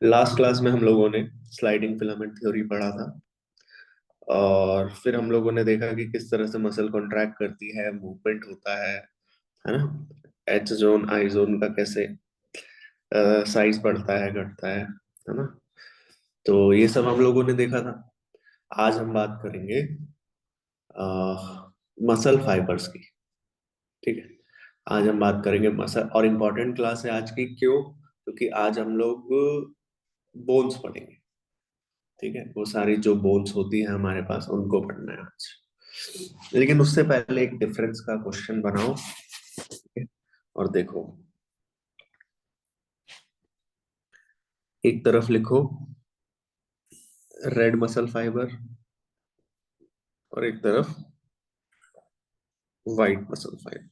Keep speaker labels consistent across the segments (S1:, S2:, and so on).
S1: Last class में हम लोगों ने स्लाइडिंग फिलामेंट थ्योरी पढ़ा था। और फिर हम लोगों ने देखा कि किस तरह से मसल कॉन्ट्रैक्ट करती है, मूवमेंट होता है ना। एच जोन आई जोन का कैसे साइज बढ़ता है, घटता है ना। तो ये सब हम लोगों ने देखा था। आज हम बात करेंगे मसल फाइबर्स की। ठीक है। आज हम बात करेंगे मसल, और इम्पोर्टेंट क्लास है आज की, क्यों? क्योंकि आज हम लोग बोन्स पढ़ेंगे। ठीक है, वो सारी जो बोन्स होती है हमारे पास उनको पढ़ना है आज। लेकिन उससे पहले एक डिफरेंस का क्वेश्चन बनाओ। ठीक है? और देखो, एक तरफ लिखो रेड मसल फाइबर और एक तरफ white muscle fibre.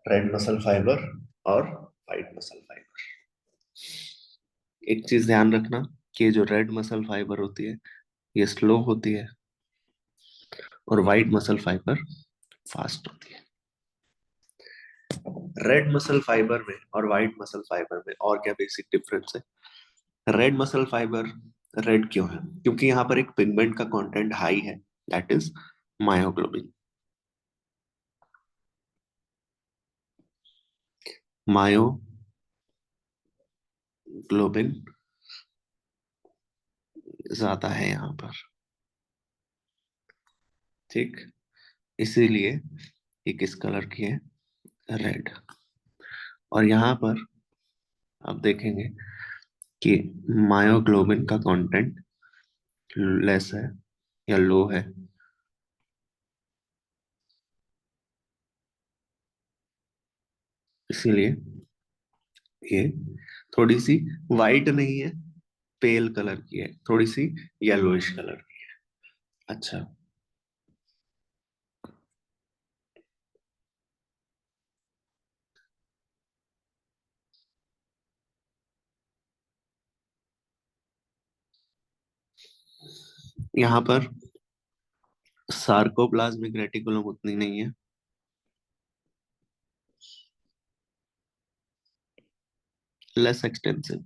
S1: Red muscle fibre और व्हाइट मसल फाइबर। एक चीज ध्यान रखना कि ये जो रेड मसल फाइबर होती है ये स्लो होती है, और व्हाइट मसल फाइबर फास्ट होती है। रेड मसल फाइबर में और व्हाइट मसल फाइबर में और क्या बेसिक डिफरेंस है? रेड मसल फाइबर रेड क्यों है? क्योंकि यहाँ पर एक पिगमेंट का कंटेंट हाई है, दैट इज मायोग्लोबिन। मायोग्लोबिन ज्यादा है यहाँ पर। ठीक, इसीलिए ये किस कलर की है? रेड। और यहाँ पर आप देखेंगे कि मायोग्लोबिन का कंटेंट लेस है या लो है, इसीलिए ये थोड़ी सी वाइट नहीं है, पेल कलर की है, थोड़ी सी येलोइश कलर की है। अच्छा, यहाँ पर सार्कोप्लाज्मिक रेटिकुलम उतनी नहीं है, लेस एक्सटेंसिव।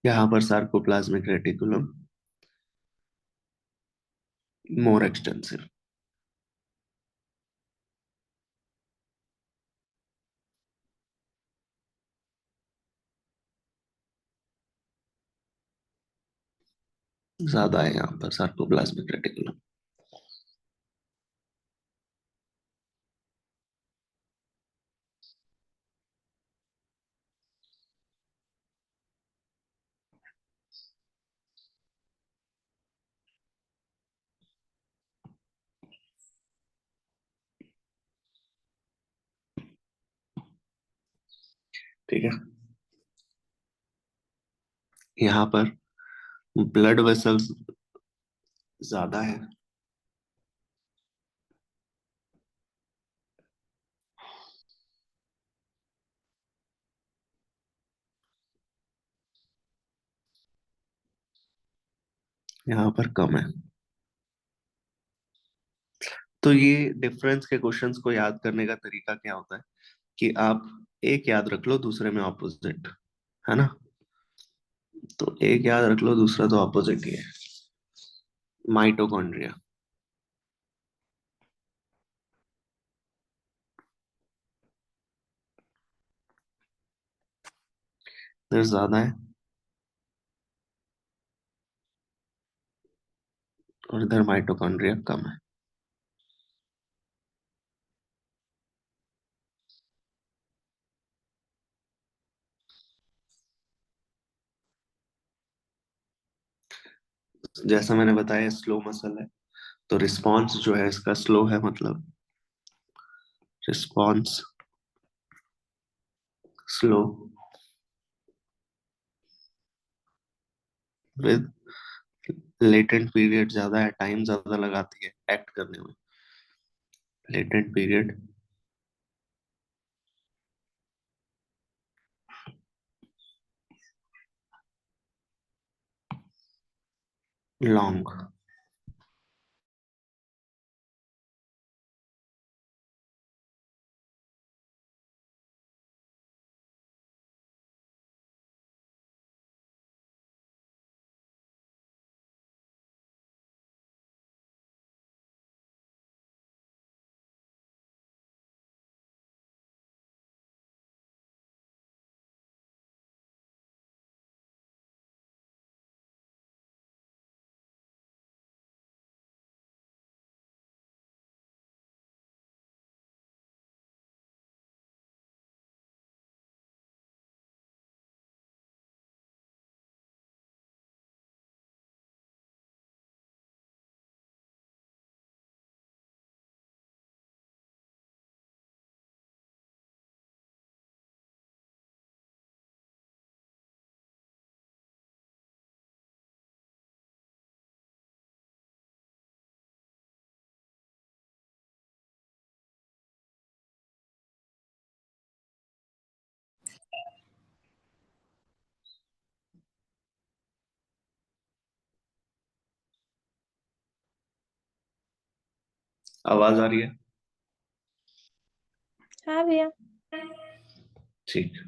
S1: यहाँ पर सार्कोप्लाज्मिक रेटिकुलम मोर एक्सटेंसिव। ज्यादा है यहाँ पर सार्कोप्लाज्मिक रेटिकुलम। ठीक है, यहाँ पर ब्लड वेसल्स ज्यादा है। यहाँ पर कम है। तो ये डिफरेंस के क्वेश्चंस को याद करने का तरीका क्या होता है कि आप एक याद रख लो, दूसरे में ऑपोजिट, है ना। तो एक याद रख लो, दूसरा तो ऑपोजिट ही है, माइटोकॉन्ड्रिया। इधर ज्यादा है और इधर माइटोकॉन्ड्रिया कम है। जैसा मैंने बताया स्लो मसल है, तो रिस्पॉन्स जो है इसका स्लो है, मतलब response slow with latent period ज्यादा है, टाइम ज्यादा लगाती है एक्ट करने में। Latent period long. आवाज आ रही है?
S2: हाँ भैया।
S1: ठीक।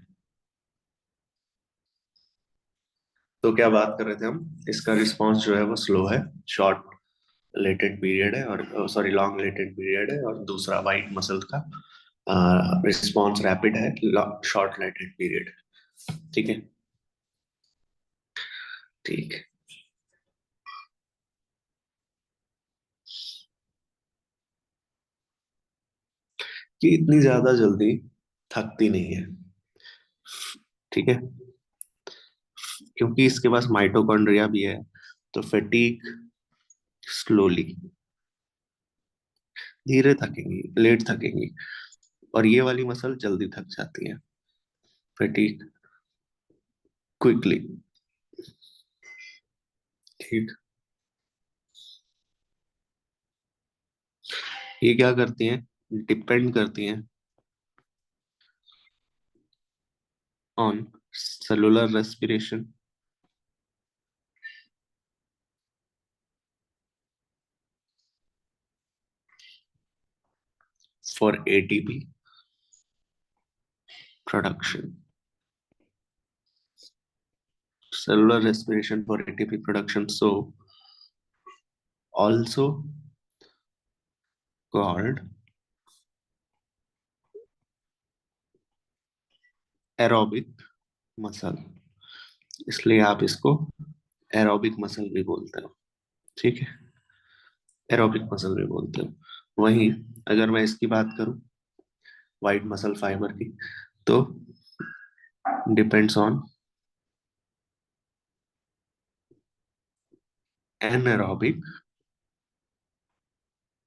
S1: तो क्या बात कर रहे थे हम, इसका रिस्पांस जो है वो स्लो है, शॉर्ट लेटेंट पीरियड है, और सॉरी लॉन्ग लेटेंट पीरियड है, और दूसरा वाइट मसल का रिस्पांस रैपिड है, शॉर्ट लेटेंट पीरियड। ठीक है। ठीक है। कि इतनी ज्यादा जल्दी थकती नहीं है। ठीक है। क्योंकि इसके पास माइटोकॉन्ड्रिया भी है, तो फैटीग स्लोली, धीरे थकेंगी, लेट थकेंगी। और ये वाली मसल जल्दी थक जाती है, फैटीग क्विकली। ठीक। ये क्या करती हैं, डिपेंड करती हैं on cellular respiration for ATP production. Cellular respiration for ATP production, so also called aerobic muscle, इसलिए आप इसको एरोबिक मसल भी बोलते हो। ठीक है, एरोबिक मसल भी बोलते हो। वहीं अगर मैं इसकी बात करूं, वाइट मसल फाइबर की, तो depends on anaerobic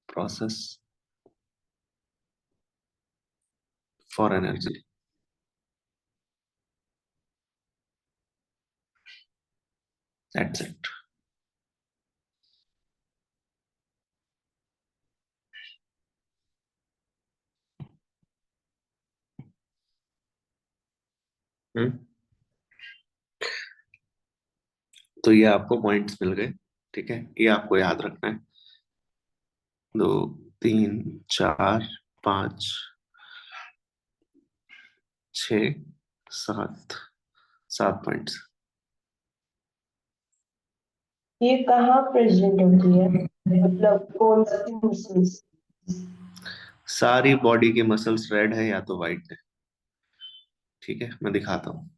S1: process for energy. That's it. तो ये आपको पॉइंट्स मिल गए। ठीक है, ये आपको याद रखना है। 2 3 4 5 6 7, 7 पॉइंट्स।
S2: ये कहाँ प्रेजेंट होती है, मतलब कौन सी मसल्स?
S1: सारी बॉडी के मसल्स रेड है या तो वाइट है। ठीक है, मैं दिखाता हूँ।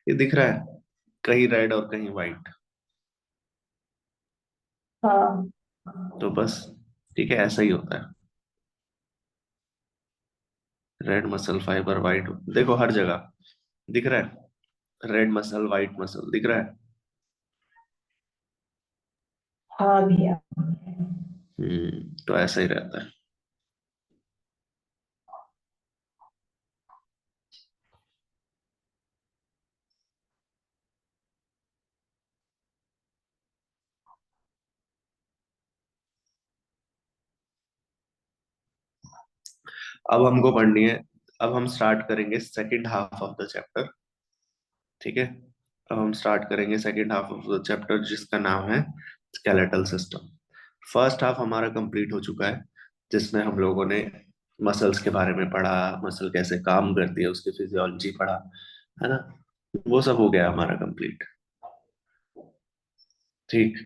S1: ये दिख रहा है, कहीं रेड और कहीं व्हाइट।
S2: हाँ।
S1: तो बस, ठीक है, ऐसा ही होता है। रेड मसल फाइबर, व्हाइट, देखो हर जगह दिख रहा है, रेड मसल व्हाइट मसल दिख रहा है।
S2: हाँ भैया।
S1: तो ऐसा ही रहता है। अब हमको पढ़नी है, अब हम स्टार्ट करेंगे second half of the chapter. ठीक है, अब हम स्टार्ट करेंगे second half of the chapter जिसका नाम है स्केलेटल सिस्टम। फर्स्ट हाफ हमारा कंप्लीट हो चुका है, जिसमें हम लोगों ने मसल्स के बारे में पढ़ा, मसल कैसे काम करती है उसकी फिजियोलॉजी पढ़ा, है ना। वो सब हो गया हमारा कंप्लीट। ठीक,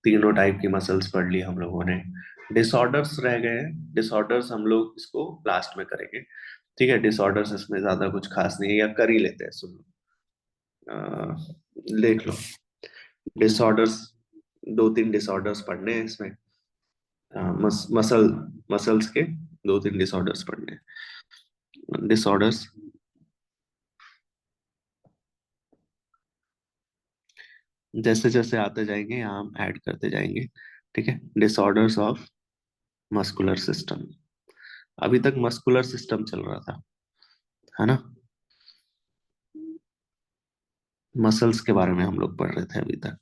S1: तीनों टाइप की मसल्स पढ़ ली हम लोगों ने। डिसऑर्डर्स रह गए हैं, डिसऑर्डर्स हम लोग इसको लास्ट में करेंगे। ठीक है, डिसऑर्डर्स इसमें ज्यादा कुछ खास नहीं है, या कर ही लेते हैं, सुन लो। देख लो, डिसऑर्डर्स, दो तीन डिसऑर्डर्स पढ़ने हैं इसमें। मसल मसल्स के दो तीन डिसऑर्डर्स पढ़ने हैं। डिसऑर्डर्स जैसे जैसे आते जाएंगे यहाँ हम ऐड करते जाएंगे। ठीक है, डिसऑर्डर्स ऑफ मस्कुलर सिस्टम। अभी तक मस्कुलर सिस्टम चल रहा था, है ना। मसल्स के बारे में हम लोग पढ़ रहे थे अभी तक।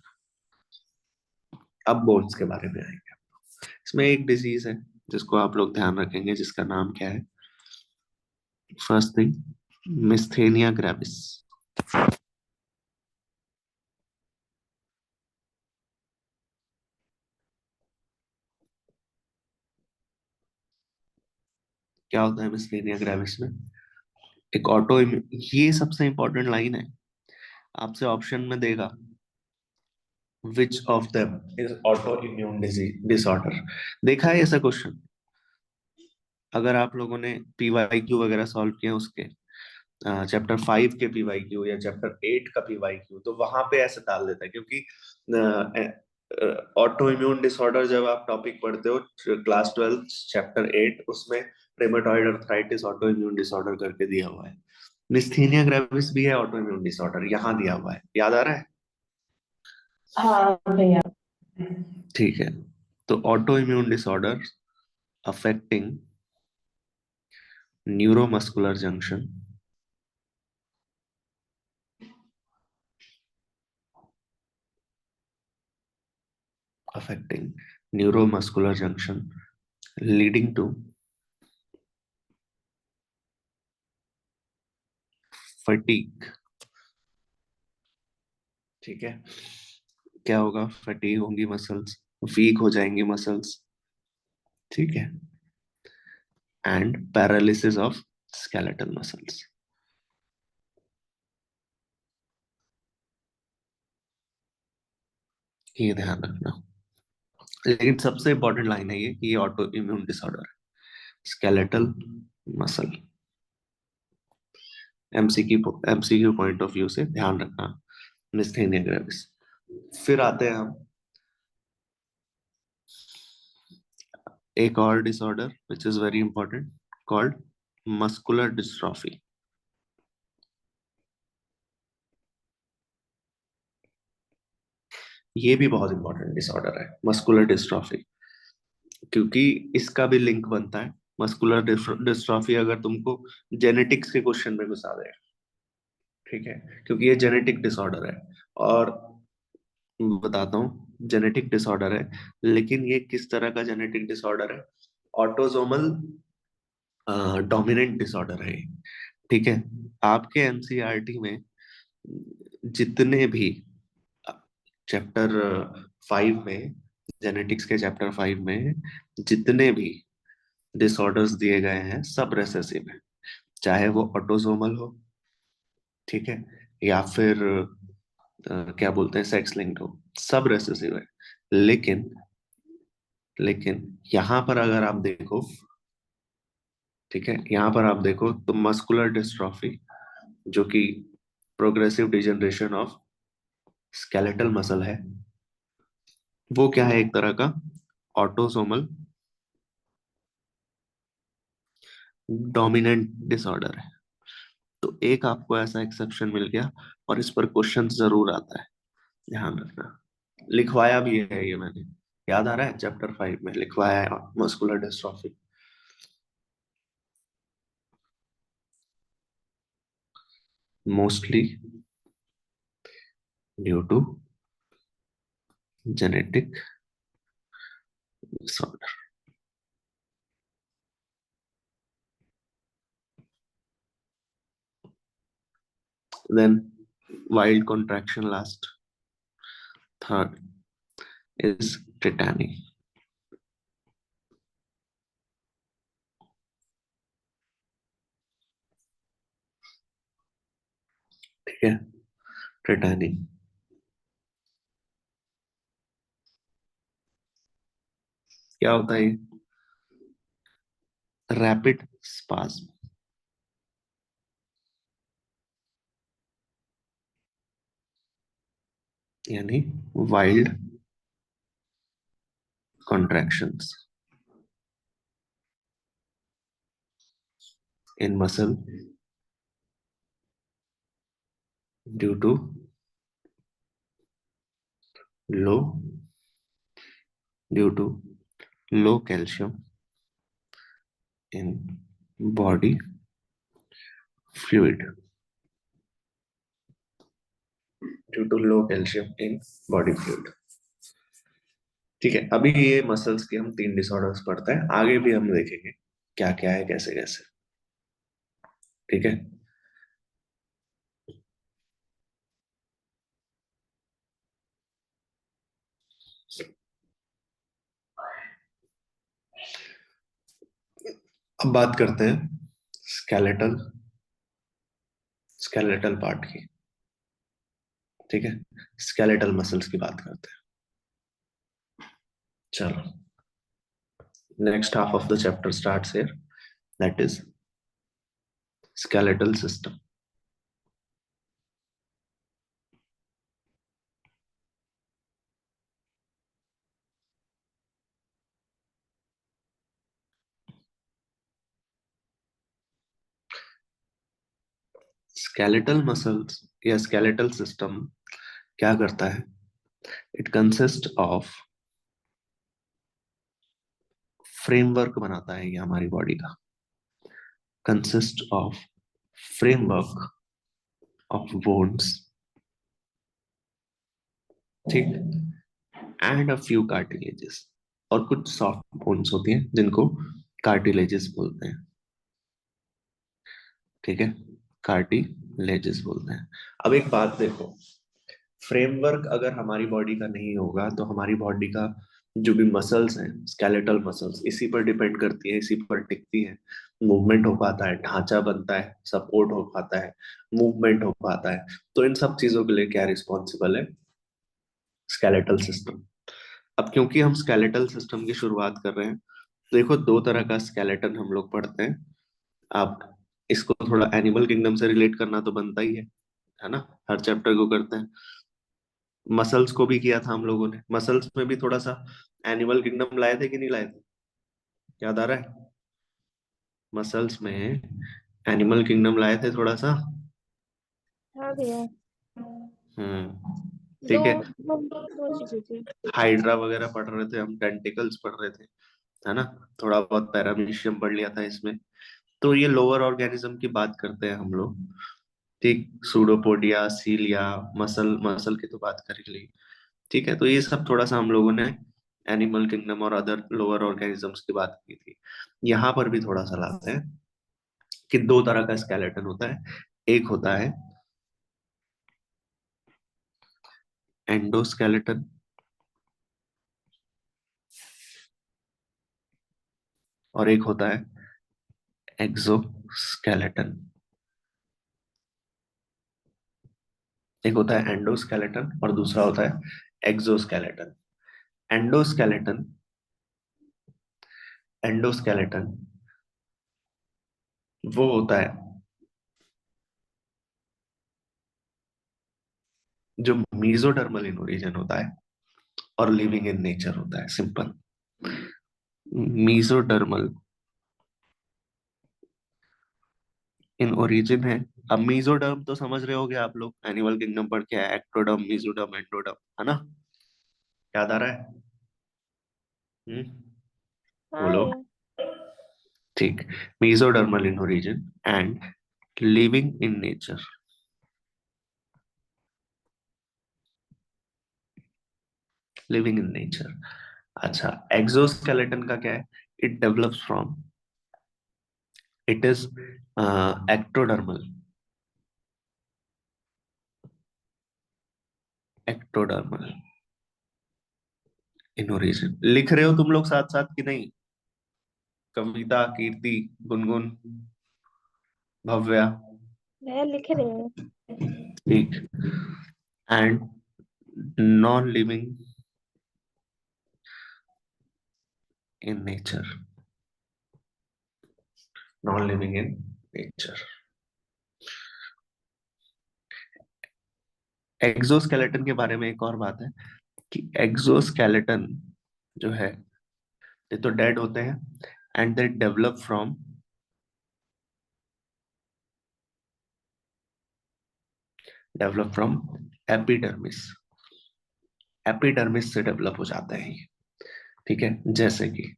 S1: अब बोन्स के बारे में आएंगे। इसमें एक डिजीज है जिसको आप लोग ध्यान रखेंगे, जिसका नाम क्या है। First thing, myasthenia gravis. क्या होता है मिस्थेनिया ग्रेविस में? एक ऑटो, ये सबसे इंपॉर्टेंट लाइन है, आपसे ऑप्शन में देगा which of them is auto immune disease disorder. देखा है ऐसा क्वेश्चन? अगर आप लोगों ने पीवाईक्यू वगैरह सॉल्व किया उसके, चैप्टर 5 के पीवाईक्यू या चैप्टर 8 का पीवाईक्यू, तो वहां पे ऐसे डाल देता है, क्योंकि ऑटो इम्यून डिसऑर्डर जब आप टॉपिक पढ़ते हो क्लास 12 चैप्टर 8, उसमें rheumatoid arthritis auto immune disorder करके दिया हुआ है। मिस्थेनिया ग्रेविस भी है ऑटो इम्यून डिसऑर्डर, यहाँ दिया हुआ है, याद आ रहा है?
S2: हाँ भैया।
S1: ठीक है, तो auto immune disorder affecting neuromuscular junction, affecting neuromuscular junction leading to fatigue। ठीक है, क्या होगा? फटीग होंगी मसल्स, वीक हो जाएंगी मसल्स। ठीक है, and paralysis of skeletal muscles. ये ध्यान रखना। लेकिन सबसे इंपॉर्टेंट लाइन है ये कि ये ऑटो इम्यून डिसऑर्डर है, skeletal muscle. MCQ point of view से ध्यान रखना, मिस्थेनिया ग्रेविस। फिर आते हैं हम एक और disorder which is very important, called muscular dystrophy. ये भी बहुत इंपॉर्टेंट डिसऑर्डर है, मस्कुलर डिस्ट्रॉफी, क्योंकि इसका भी लिंक बनता है। मस्कुलर डिस्ट्रॉफी अगर तुमको जेनेटिक्स के क्वेश्चन में घुसा दे, ठीक है, क्योंकि ये जेनेटिक डिसऑर्डर है। और बताता हूँ, जेनेटिक डिसऑर्डर है, लेकिन ये किस तरह का जेनेटिक डिसऑर्डर है? ऑटोसोमल डोमिनेंट डिसऑर्डर है ये। ठीक है, आपके एनसीईआरटी में जितने भी चैप्टर 5 में, जेनेटिक्स के चैप्टर 5 में जितने भी डिसऑर्डर्स दिए गए हैं सब रेसेसिव है, चाहे वो ऑटोसोमल हो, ठीक है, या फिर क्या बोलते हैं सेक्स लिंक्ड हो, सब रेसेसिव है। लेकिन लेकिन यहाँ पर अगर आप देखो, ठीक है, यहाँ पर आप देखो तो मस्कुलर डिस्ट्रॉफी जो कि progressive degeneration of skeletal muscle है। वो क्या है, एक तरह का ऑटोसोमल डोमिनेंट डिसऑर्डर है। तो एक आपको ऐसा एक्सेप्शन मिल गया, और इस पर क्वेश्चन जरूर आता है, ध्यान रखना। लिखवाया भी है ये मैंने, याद आ रहा है, चैप्टर 5 में लिखवाया है muscular dystrophy. Mostly due to genetic disorder. Then wild contraction last. Third is tetany. ठीक है, टेटानी। क्या होता है? रैपिड स्पाज्म, यानी wild contractions in muscle due to low due to low calcium in body fluid, due to low calcium in body fluid. ठीक है, अभी ये मसल्स के हम 3 डिसऑर्डर्स पढ़ते हैं, आगे भी हम देखेंगे क्या क्या है, कैसे कैसे। ठीक है, अब बात करते हैं स्केलेटल स्केलेटल पार्ट की। ठीक है, स्केलेटल मसल्स की बात करते हैं। चलो, next half of the chapter starts here, that is skeletal system. Skeletal muscles या skeletal system क्या करता है? It consists of फ्रेमवर्क बनाता है ये हमारी बॉडी का, consist of framework of bones, ठीक, एंड अ फ्यू कार्टिलेजेस, और कुछ सॉफ्ट बोन्स होती हैं जिनको कार्टिलेजेस बोलते हैं। ठीक है, कार्टिलेजेस बोलते हैं। अब एक बात देखो, फ्रेमवर्क अगर हमारी बॉडी का नहीं होगा तो हमारी बॉडी का जो भी मसल्स हैं, स्केलेटल मसल्स, इसी पर डिपेंड करती है, इसी पर टिकती है। मूवमेंट हो पाता है, ढांचा बनता है, सपोर्ट हो पाता है, मूवमेंट हो पाता है। तो इन सब चीजों के लिए क्या रिस्पॉन्सिबल है? Skeletal system. अब क्योंकि हम स्केलेटल सिस्टम की शुरुआत कर रहे हैं, देखो दो तरह का स्केलेटन हम लोग पढ़ते हैं। आप इसको थोड़ा एनिमल किंगडम से रिलेट करना तो बनता ही है ना, हर चैप्टर को करते हैं। मसल्स को भी किया था हम लोगों ने, मसल्स में भी थोड़ा सा एनिमल किंगडम लाए थे कि नहीं लाए थे, याद आ रहा है? मसल्स में एनिमल किंगडम लाए थे थोड़ा सा।
S2: आ गया। दो
S1: ठीक है,
S2: दो चीजें थी।
S1: हाइड्रा वगैरह पढ़ रहे थे हम, टेंटिकल्स पढ़ रहे थे, है ना, थोड़ा बहुत पैरामीशियम पढ़ लिया था इसमें। तो ये लोअर ऑर्गेनिज्म की बात करते हैं हम लोग। ठीक, सूडोपोडिया, सीलिया, मसल मसल की तो बात कर ही ली। ठीक है, तो ये सब थोड़ा सा हम लोगों ने एनिमल किंगडम और अदर लोअर ऑर्गेनिजम्स की बात की थी। यहाँ पर भी थोड़ा सा लाते हैं कि दो तरह का स्केलेटन होता है। एक होता है एंडोस्केलेटन, और एक होता है एक्सोस्केलेटन। एक होता है एंडोस्केलेटन और दूसरा होता है एक्सोस्केलेटन। एंडोस्केलेटन एंडोस्केलेटन वो होता है जो मीजोडर्मल इन ओरिजिन होता है और लिविंग इन नेचर होता है, सिंपल। मीजोडर्मल इन ओरिजिन है। अब मीजोडर्म तो समझ रहे होगे आप लोग, एनिमल किंगडम पढ़ के आए, एक्टोडर्म, मीजोडर्म, एंडोडर्म, है ना? याद आ रहा है?
S2: हाँ
S1: बोलो।
S2: ये
S1: ठीक। Mesodermal in origin and living in nature. Living in nature. अच्छा, एक्सोस्केलेटन का क्या है? It develops from, it is ectodermal, ectodermal in origin. लिख रहे हो तुम लोग साथ साथ कि नहीं? कविता, कीर्ति, गुनगुन, भव्या।
S2: है लिख रहे हैं।
S1: ठीक। And non living in nature, non living in nature. Exoskeleton के बारे में एक और बात है कि एक्सोस्केलेटन जो है, ये तो डेड होते हैं and they develop from, develop from epidermis. Epidermis से डेवलप हो जाते हैं ये। ठीक है, जैसे कि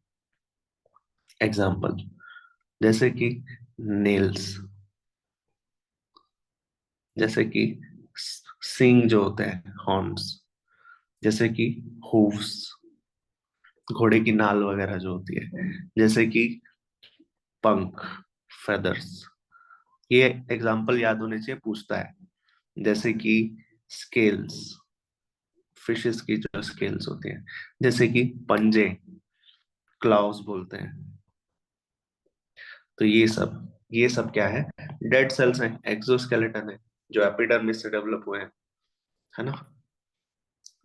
S1: एग्जाम्पल, जैसे कि नेल्स, जैसे कि सींग जो होते हैं, हॉर्न्स, जैसे कि हूव्स, घोड़े की नाल वगैरह जो होती है, जैसे कि पंख, फेदर्स। ये एग्जाम्पल याद होने चाहिए, पूछता है। जैसे कि स्केल्स, फिशेस की जो स्केल्स होती हैं, जैसे कि पंजे, क्लाउस बोलते हैं। तो ये सब क्या है? डेड सेल्स हैं, एक्सोस्केलेटन है, जो एपिडर्मिस से डेवलप हुए हैं, है ना?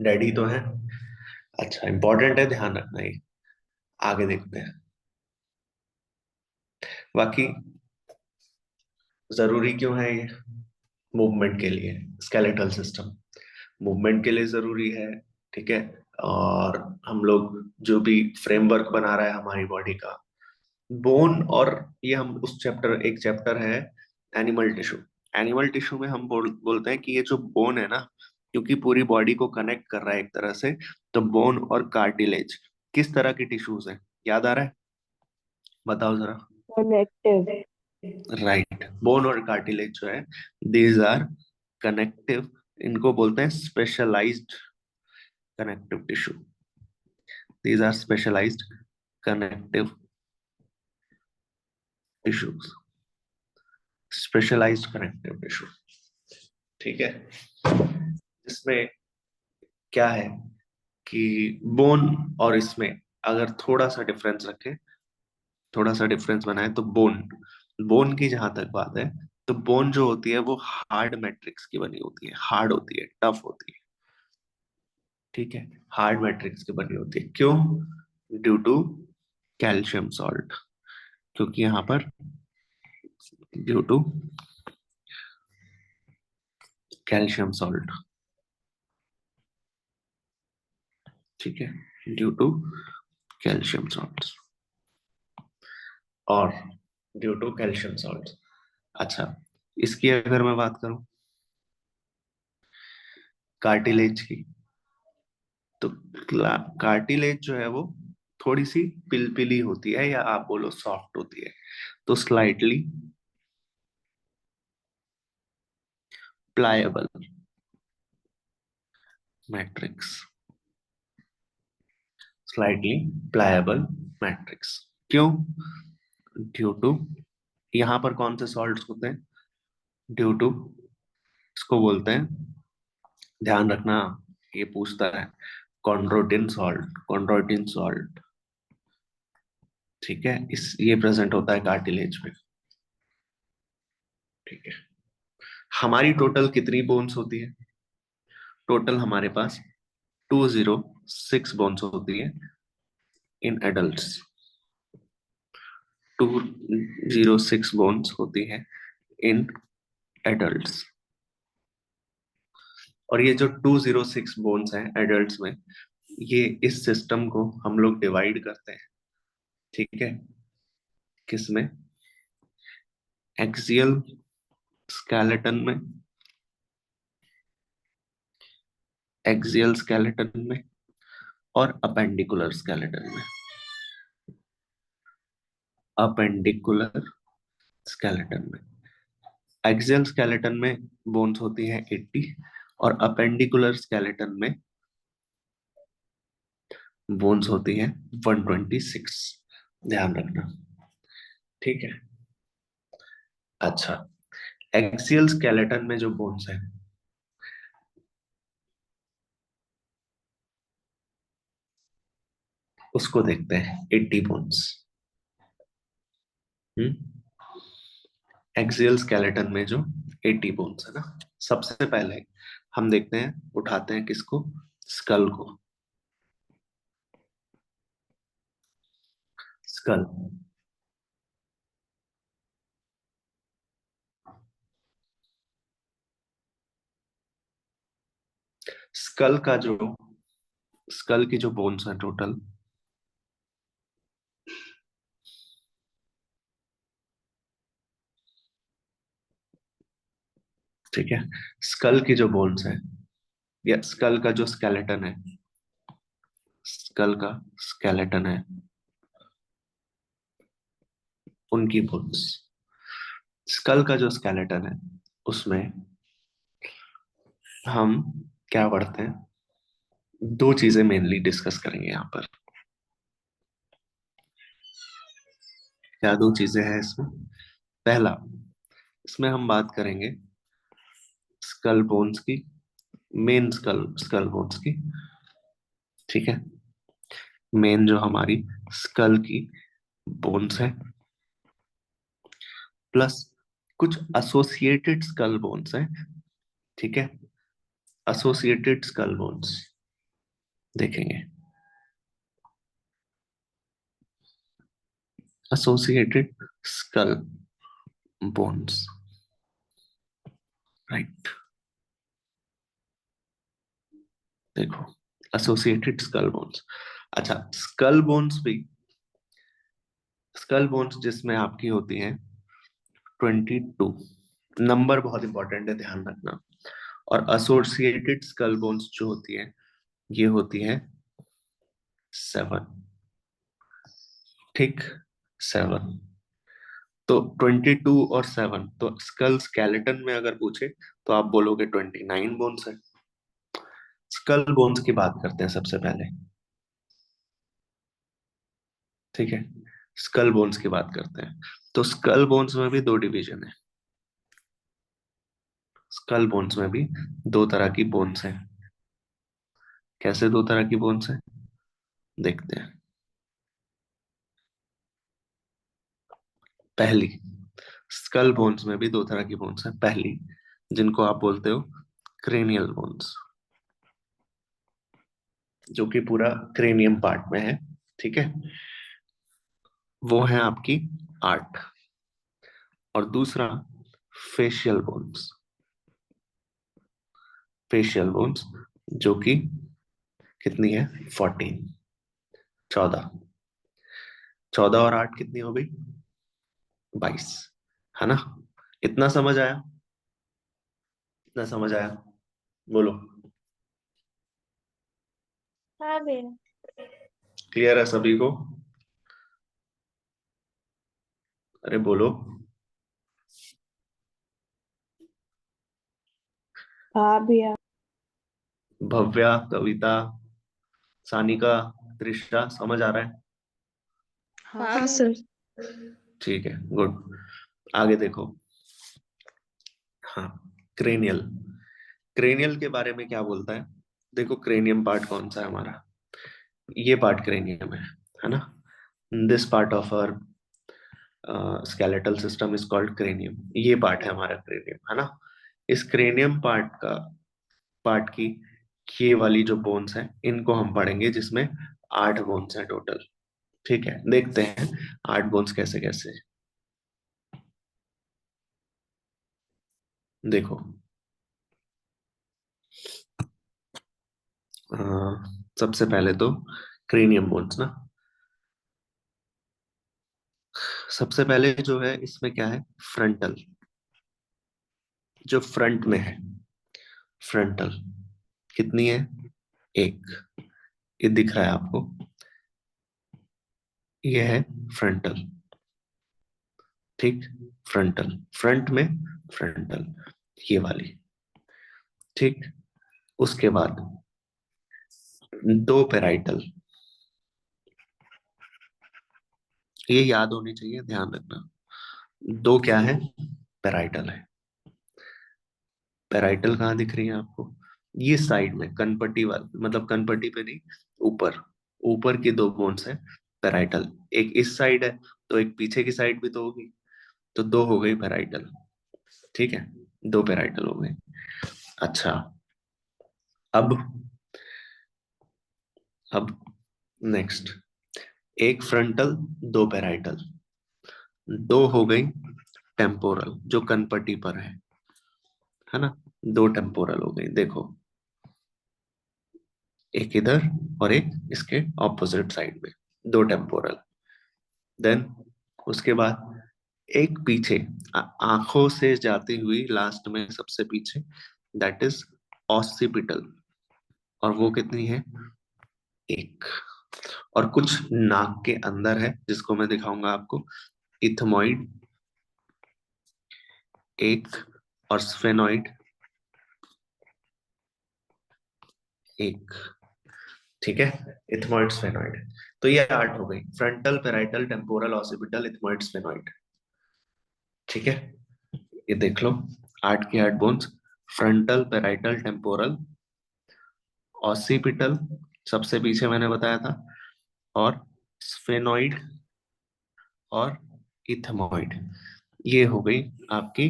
S1: डेड ही तो है। अच्छा, इंपॉर्टेंट है, ध्यान रखना ये। आगे देखते हैं। बाकी जरूरी क्यों है ये? मूवमेंट के लिए, स्केलेटल सिस्टम मूवमेंट के लिए जरूरी है। ठीक है। और हम लोग जो भी फ्रेमवर्क बना रहा है हमारी बॉडी का, बोन, और ये हम उस चैप्टर, एक चैप्टर है एनिमल टिश्यू। एनिमल टिश्यू में हम बोलते हैं कि ये जो बोन है ना, क्योंकि पूरी बॉडी को कनेक्ट कर रहा है एक तरह से, तो बोन और कार्टिलेज किस तरह की टिश्यूज है? याद आ रहा है? बताओ जरा।
S2: कनेक्टिव।
S1: राइट, बोन और कार्टिलेज जो है, दीज आर कनेक्टिव। इनको बोलते हैं specialised connective tissue. These are specialised connective tissues, specialised connective tissue. ठीक है। इसमें क्या है कि बोन और इसमें अगर थोड़ा सा डिफरेंस रखें, थोड़ा सा डिफरेंस बनाए, तो बोन, बोन की जहां तक बात है, तो बोन जो होती है वो हार्ड मैट्रिक्स की बनी होती है, हार्ड होती है, टफ होती है। ठीक है, हार्ड मैट्रिक्स की बनी होती है। क्यों? ड्यू टू कैल्शियम सॉल्ट, क्योंकि यहाँ पर ड्यू टू कैल्शियम सॉल्ट। ठीक है, ड्यू टू कैल्शियम सॉल्ट, और ड्यू टू कैल्शियम सॉल्ट। अच्छा, इसकी अगर मैं बात करूं कार्टिलेज की, तो कार्टिलेज जो है वो थोड़ी सी पिलपिली होती है, या आप बोलो सॉफ्ट होती है, तो slightly pliable matrix, slightly pliable matrix. क्यों? ड्यू टू, यहाँ पर कौन से सॉल्ट्स होते हैं? ड्यू टू, इसको बोलते हैं, ध्यान रखना, ये पूछता है, कॉन्ड्रोटिन सॉल्ट, कॉन्ड्रोटिन सॉल्ट। ठीक है, इस ये प्रेजेंट होता है कार्टिलेज में। ठीक है। हमारी टोटल कितनी बोन्स होती है? टोटल हमारे पास 206 बोन्स होती है इन एडल्ट्स। 206 बोन्स होती है इन एडल्ट्स। और ये जो 206 बोन्स हैं एडल्ट्स में, ये इस सिस्टम को हम लोग डिवाइड करते हैं, ठीक है, किसमें? एक्सियल स्केलेटन में, एक्सियल स्केलेटन में और अपेंडिकुलर स्केलेटन में। अपेंडिकुलर स्केलेटन में, एक्सियल स्केलेटन में बोन्स होती हैं 80 और अपेंडिकुलर स्केलेटन में बोन्स होती हैं 126। ध्यान रखना, ठीक है। अच्छा, एक्सियल स्केलेटन में जो बोन्स है, उसको देखते हैं, 80 बोन्स। एक्सियल स्केलेटन में जो 80 बोन्स है ना, सबसे पहले हम देखते हैं, उठाते हैं किसको? स्कल को। स्कल, स्कल का जो, स्कल की जो बोन्स है टोटल, ठीक है, स्कल की जो बोन्स है या स्कल का जो स्केलेटन है, स्कल का स्केलेटन है, उनकी बोन्स, स्कल का जो स्केलेटन है उसमें हम क्या पढ़ते हैं? दो चीजें मेनली डिस्कस करेंगे यहाँ पर। क्या दो चीजें हैं इसमें? पहला, इसमें हम बात करेंगे स्कल बोन्स की, मेन स्कल स्कल बोन्स की, ठीक है, मेन जो हमारी स्कल की बोन्स है, प्लस कुछ एसोसिएटेड स्कल बोन्स है, ठीक है, एसोसिएटेड स्कल बोन्स देखेंगे, एसोसिएटेड स्कल बोन्स, राइट। देखो, एसोसिएटेड स्कल बोन्स। अच्छा, स्कल बोन्स भी, स्कल बोन्स जिसमें आपकी होती हैं 22, नंबर बहुत इंपॉर्टेंट है, ध्यान रखना। और एसोसिएटेड स्कल बोन्स जो होती है, ये होती है 7, ठीक, 7। तो 22 और 7, तो स्कल स्केलेटन में अगर पूछे तो आप बोलोगे 29 बोन्स है। स्कल बोन्स की बात करते हैं सबसे पहले, ठीक है, स्कल बोन्स की बात करते हैं। तो स्कल बोन्स में भी दो डिवीजन है, स्कल बोन्स में भी दो तरह की बोन्स हैं। कैसे दो तरह की बोन्स हैं, देखते हैं। पहली, स्कल बोन्स में भी दो तरह की बोन्स हैं। पहली, जिनको आप बोलते हो क्रेनियल बोन्स, जो कि पूरा क्रेनियम पार्ट में है, ठीक है, वो है आपकी 8। और दूसरा, फेशियल बोन्स, फेशियल बोन्स, जो कि कितनी है? 14, 14। 14 और 8 कितनी हो गई? 22, है ना? इतना समझ आया? इतना समझ आया? बोलो,
S2: हाँ भैया।
S1: क्लियर है सभी को? अरे बोलो।
S2: हाँ भैया।
S1: भव्या, कविता, सानिका, त्रिशा, समझ आ रहा है?
S2: हाँ हाँ सर।
S1: ठीक है, गुड। आगे देखो। हाँ, क्रेनियल, क्रेनियल के बारे में क्या बोलता है? देखो, क्रेनियम पार्ट कौन सा है हमारा? ये पार्ट क्रेनियम है ना? This part of our skeletal system is called cranium. ये पार्ट है हमारा क्रेनियम, है ना? इस क्रेनियम पार्ट की ये वाली जो बोन्स हैं, इनको हम पढ़ेंगे, जिसमें 8 बोन्स हैं टोटल, ठीक है। देखते हैं 8 बोन्स कैसे कैसे। देखो, सबसे पहले तो क्रेनियम बोन्स ना। सबसे पहले जो है इसमें क्या है, फ्रंटल, जो फ्रंट में है, फ्रंटल कितनी है, एक, ये दिख रहा है आपको, ये है फ्रंटल, ठीक, फ्रंटल, फ्रंट में फ्रंटल, ये वाली, ठीक। उसके बाद दो पेराइटल, ये याद होनी चाहिए, ध्यान रखना। दो क्या है, पेराइटल है। पेराइटल कहाँ दिख रही है आपको, ये साइड में कनपट्टी वाली, मतलब कनपट्टी पे नहीं, ऊपर, ऊपर की दो बोन्स है पेराइटल। एक इस साइड है, तो एक पीछे की साइड भी तो होगी, तो दो हो गई पेराइटल, ठीक है, दो पेराइटल हो गए। अच्छा, अब अब नेक्स्ट, एक फ्रंटल, दो पेराइटल, दो हो गई टेम्पोरल जो कनपट्टी पर है ना, दो टेम्पोरल हो गई, देखो, एक इधर और एक इसके ऑपोजिट साइड में, दो टेम्पोरल। देन उसके बाद एक पीछे, आंखों से जाती हुई लास्ट में सबसे पीछे, दैट इज ऑसिपिटल, और वो कितनी है, एक। और कुछ नाक के अंदर है जिसको मैं दिखाऊंगा आपको, इथमॉइड एक, और स्फेनॉइड एक, ठीक है, इथमॉइड स्फेनॉइड। तो ये आठ हो गई, frontal, parietal, temporal, occipital, ethmoid, sphenoid, ठीक है, ये देख लो, आठ की आठ bones, frontal, parietal, temporal, occipital सबसे पीछे मैंने बताया था, और स्फेनॉइड, और इथमॉइड, ये हो गई आपकी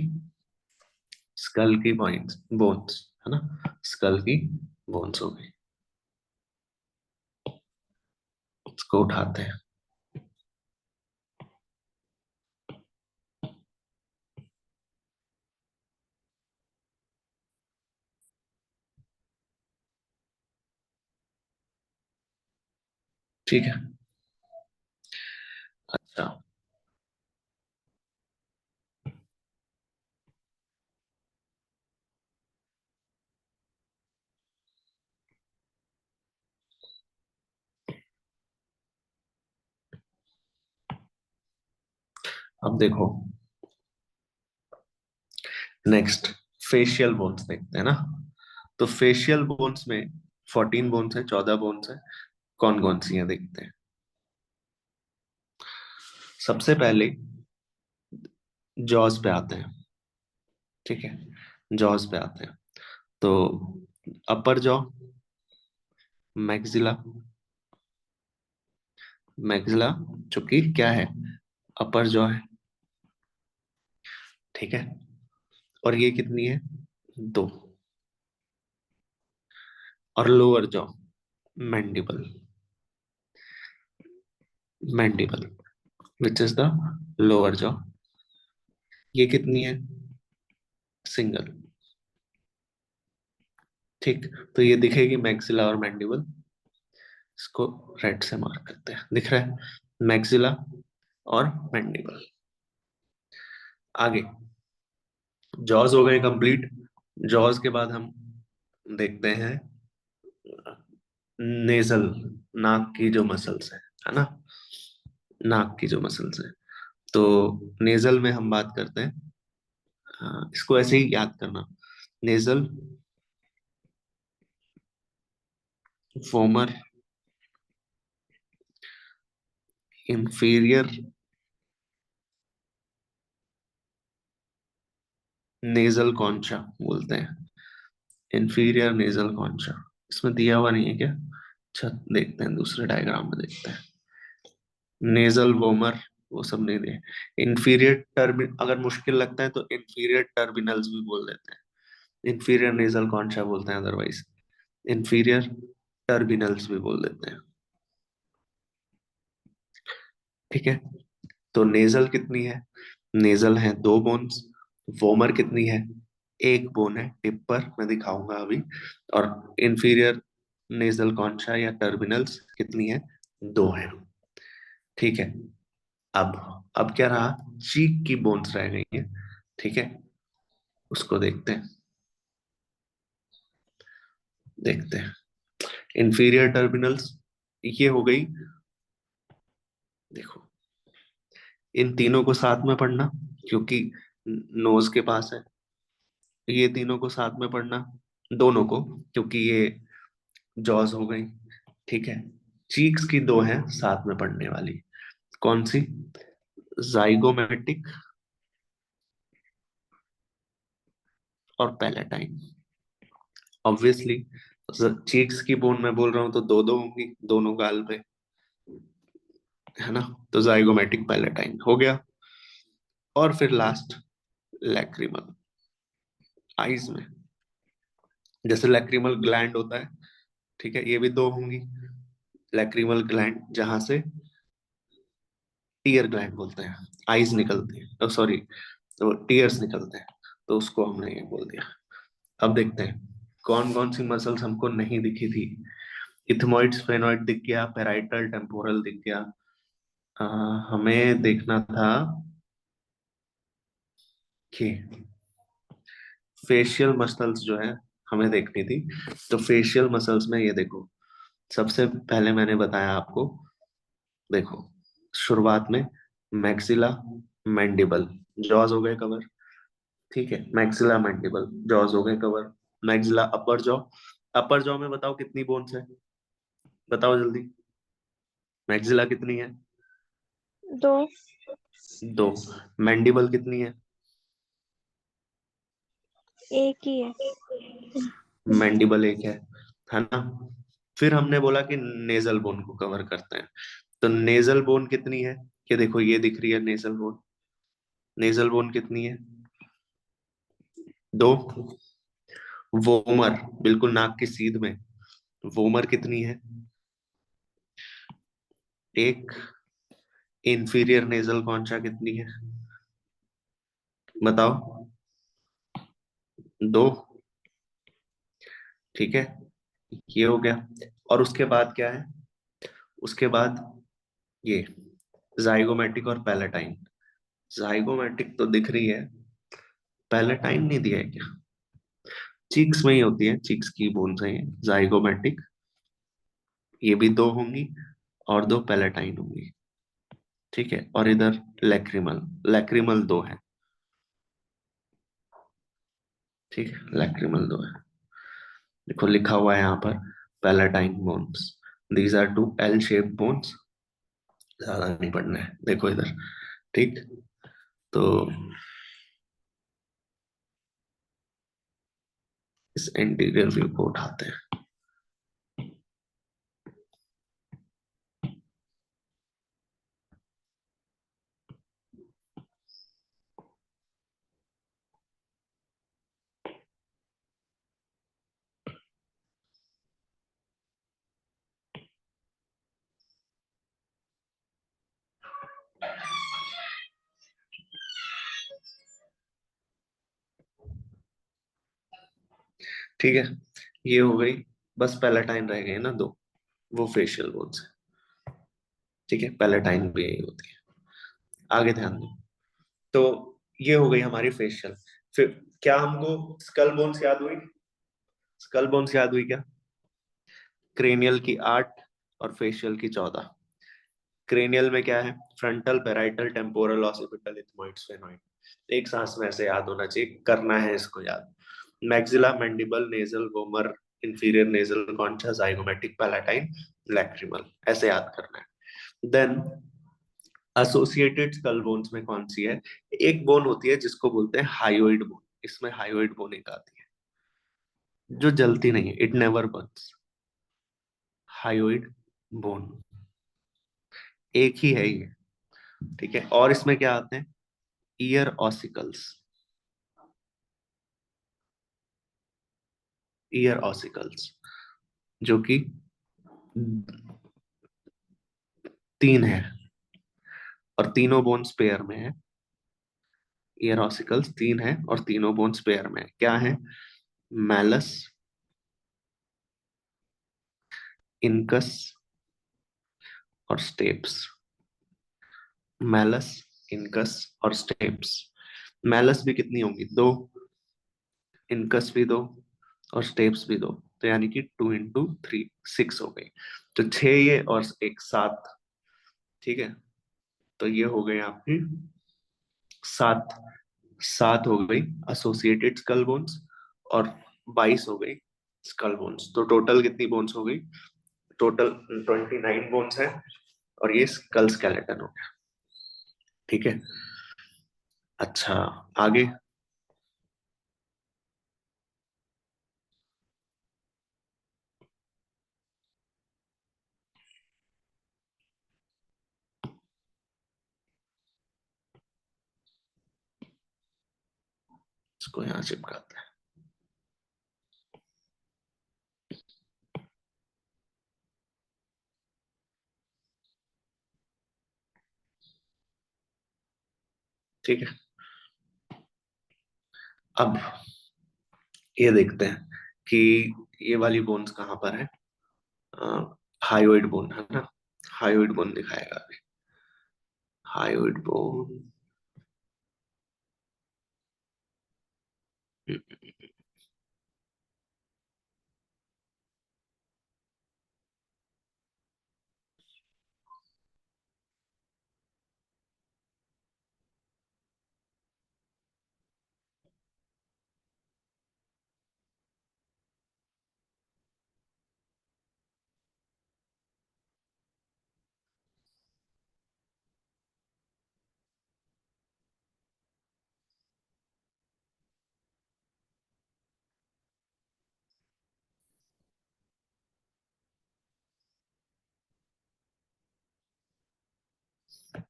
S1: स्कल की बोन्स, बोन्स है ना, स्कल की बोन्स हो गई। इसको उठाते हैं, ठीक है। अच्छा, अब देखो, नेक्स्ट फेशियल बोन्स देखते हैं ना। तो फेशियल बोन्स में 14 बोन्स है, 14 बोन्स है, कौन कौन सी है देखते हैं। सबसे पहले जॉज पे आते हैं, ठीक है, जॉज पे आते हैं। तो अपर जॉ, मैक्सिला, मैक्सिला जो कि क्या है, अपर जॉ है, ठीक है, और ये कितनी है, दो। और lower jaw, mandible, mandible which is the lower jaw, ये कितनी है, सिंगल, ठीक। तो ये दिखेगी मैक्सिला और मैंडिबल, इसको रेड से मार्क करते हैं, दिख रहा है, मैक्सिला और मैंडिबल। आगे जॉज हो गए कंप्लीट। जॉज के बाद हम देखते हैं नेजल, नाक की जो मसल्स है ना, नाक की जो मसल्स है। तो नेजल में हम बात करते हैं, इसको ऐसे ही याद करना, नेजल, फोमर, इंफीरियर नेजल कॉन्चा बोलते हैं, इंफीरियर नेजल कॉन्चा, इसमें दिया हुआ नहीं है क्या, अच्छा देखते हैं, दूसरे डायग्राम में देखते हैं, नेजल वोमर, वो सब नहीं दे। इंफीरियर टर्बि अगर मुश्किल लगता है तो इंफीरियर टर्बिनल्स भी बोल देते हैं, इंफीरियर नेजल कॉन्चा बोलते हैं, अदरवाइज इंफीरियर टर्बिनल्स भी बोल देते हैं, ठीक है। तो नेजल कितनी है, नेजल है दो बोन्स, वोमर कितनी है, एक बोन है टिप पर, मैं दिखाऊंगा अभी, और इंफीरियर नेजल कॉन्चा या टर्मिनल्स कितनी है? दो है। ठीक है। अब अब क्या रहा? चीक की बोन्स रह गई है। ठीक है, उसको देखते हैं। देखते हैं इंफीरियर टर्मिनल्स, ये हो गई। देखो, इन तीनों को साथ में पढ़ना, क्योंकि नोज के पास है। ये तीनों को साथ में पढ़ना, दोनों को, क्योंकि ये जॉज हो गई। ठीक है। चीक्स की दो हैं साथ में पढ़ने वाली। कौन सी? जाइगोमेटिक और पैलेटाइन। ऑब्वियसली चीक्स की बोन में बोल रहा हूं तो दो दो होंगी दोनों गाल पे, है ना? तो जाइगोमेटिक पैलेटाइन हो गया। और फिर लास्ट लैक्रिमल, आईज में। जैसे लैक्रिमल ग्लैंड होता है, ठीक है, ये भी दो होंगी। लैक्रिमल ग्लैंड, जहां से टीयर ग्लैंड बोलते हैं, आईज निकलती है, सॉरी, तो टीयर्स निकलते हैं, तो उसको हमने ये बोल दिया। अब देखते हैं कौन कौन सी मसल्स हमको नहीं दिखी थी। इथमोइड स्फेनोइड दिख गया, पेराइटल टेम्पोरल दिख गया। अ, हमें देखना था कि फेशियल मसल्स जो है हमें देखनी थी। तो फेशियल मसल्स में ये देखो, सबसे पहले मैंने बताया आपको, देखो शुरुआत में मैक्सिला मैंडिबल, जॉज हो गए कवर। ठीक है, मैक्सिला मैंडिबल जॉज हो गए कवर। मैक्सिला अपर जॉ, अपर जॉ में बताओ कितनी बोन्स है? बताओ जल्दी, मैक्सिला कितनी है?
S2: दो।
S1: दो। मैंडिबल कितनी है?
S2: एक ही है।
S1: मैंडिबल एक है ना? फिर हमने बोला कि नेजल बोन को कवर करते हैं। तो नेजल बोन कितनी है? ये देखो, ये दिख रही है नेजल बोन। नेजल बोन कितनी है? दो। वोमर, बिल्कुल नाक की सीध में, वोमर कितनी है? एक। इंफीरियर नेजल कॉन्चा कितनी है? बताओ। दो। ठीक है, ये हो गया। और उसके बाद क्या है? उसके बाद ये जाइगोमेटिक और पैलेटाइन। जाइगोमेटिक तो दिख रही है, पैलेटाइन नहीं दिया है क्या? चीक्स में ही होती है, चीक्स की बोन्स है ये जाइगोमेटिक, ये भी दो होंगी, और दो पैलेटाइन होंगी। ठीक है, और इधर लैक्रिमल, लैक्रिमल दो है। ठीक है, लैक्रिमल दो है। देखो लिखा हुआ है यहाँ पर, palatine bones, these are two L shape bones. ज्यादा नहीं पढ़ना है, देखो इधर। ठीक, तो इस एंटीरियर व्यू को उठाते हैं। ठीक है, ये हो गई। बस पैलेटाइन रह गए ना दो, वो फेशियल बोन्स है। ठीक है, पैलेटाइन भी यही होती है। आगे ध्यान दो। तो ये हो गई हमारी फेशियल। फिर क्या हमको स्कल बोन्स याद हुई? स्कल बोन्स याद हुई क्या? क्रेनियल की 8 और फेशियल की 14। क्रेनियल में क्या है? Frontal, parietal, temporal, occipital, ethmoid, sphenoid. एक सांस में ऐसे याद होना चाहिए, करना है इसको याद। Maxilla mandible, nasal, vomer, inferior nasal concha, zygomatic, palatine, lacrimal, ऐसे याद करना है। देन एसोसिएटेड स्कल बोन्स में कौन सी है? एक बोन होती है जिसको बोलते हैं हायोइड बोन। इसमें हायोइड बोन एक आती है जो जलती नहीं है, it never Burns. Hyoid bone एक ही है ये। ठीक है, और इसमें क्या आते हैं? Ear ossicles. ईयर ऑसिकल्स जो कि तीन है, और तीनों बोन्स पेयर में है। ईयर ऑसिकल्स तीन है और तीनों बोन्स पेयर में है। क्या है? मैलस, इनकस और स्टेप्स। मैलस, इनकस और स्टेप्स। मैलस भी कितनी होगी? दो। इनकस भी दो और स्टेप्स भी दो। तो यानी कि 2 × 3 6 हो गई। तो 6 ये और एक 7। ठीक है, तो ये हो गए आपकी 7। 7 हो गई एसोसिएटेड स्कल बोन्स और 22 हो गई स्कल बोन्स। तो टोटल कितनी बोन्स हो गई? टोटल 29 बोन्स है और ये स्कल स्केलेटन हो गया। ठीक है, अच्छा आगे। इसको यहाँ चिपकाते हैं। ठीक है, अब ये देखते हैं कि ये वाली बोन्स कहाँ पर है। हायोइड बोन है ना, हायोइड बोन दिखाएगा अभी। हायोइड बोन,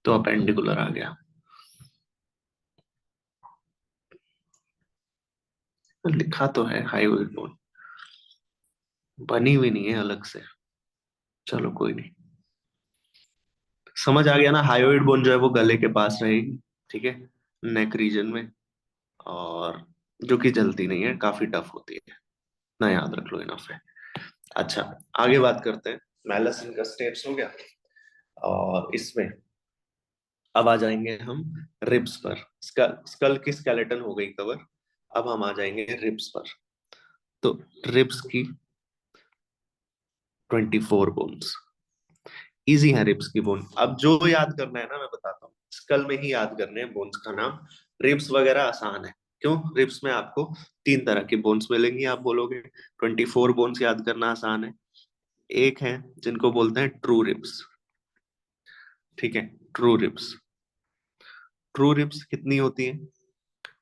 S1: तो अपेंडिकुलर आ गया। लिखा तो है हायोइड बोन, बनी हुई नहीं है अलग से। चलो कोई नहीं, समझ आ गया ना। हायोइड बोन जो है वो गले के पास रहेगी। ठीक है, नेक रीजन में। और जो कि जलती नहीं है, काफी टफ होती है ना, याद रख लो, इनफ है। अच्छा, आगे बात करते हैं। मैलस इनका स्टेप्स हो गया और इसमें अब आ जाएंगे हम रिब्स पर। स्कल, स्कल की स्केलेटन हो गई कवर। अब हम आ जाएंगे रिब्स पर। तो रिब्स की 24 बोन्स। इजी है रिब्स की बोन। अब जो याद करना है ना, मैं बताता हूँ, स्कल में ही याद करने हैं बोन्स का नाम। रिब्स वगैरह आसान है। क्यों? रिब्स में आपको 3 तरह की बोन्स मिलेंगी। आप बोलोगे 24 बोन्स याद करना आसान है। एक है जिनको बोलते हैं ट्रू रिब्स। ठीक है, ट्रू रिब्स। ट्रू रिब्स कितनी होती है?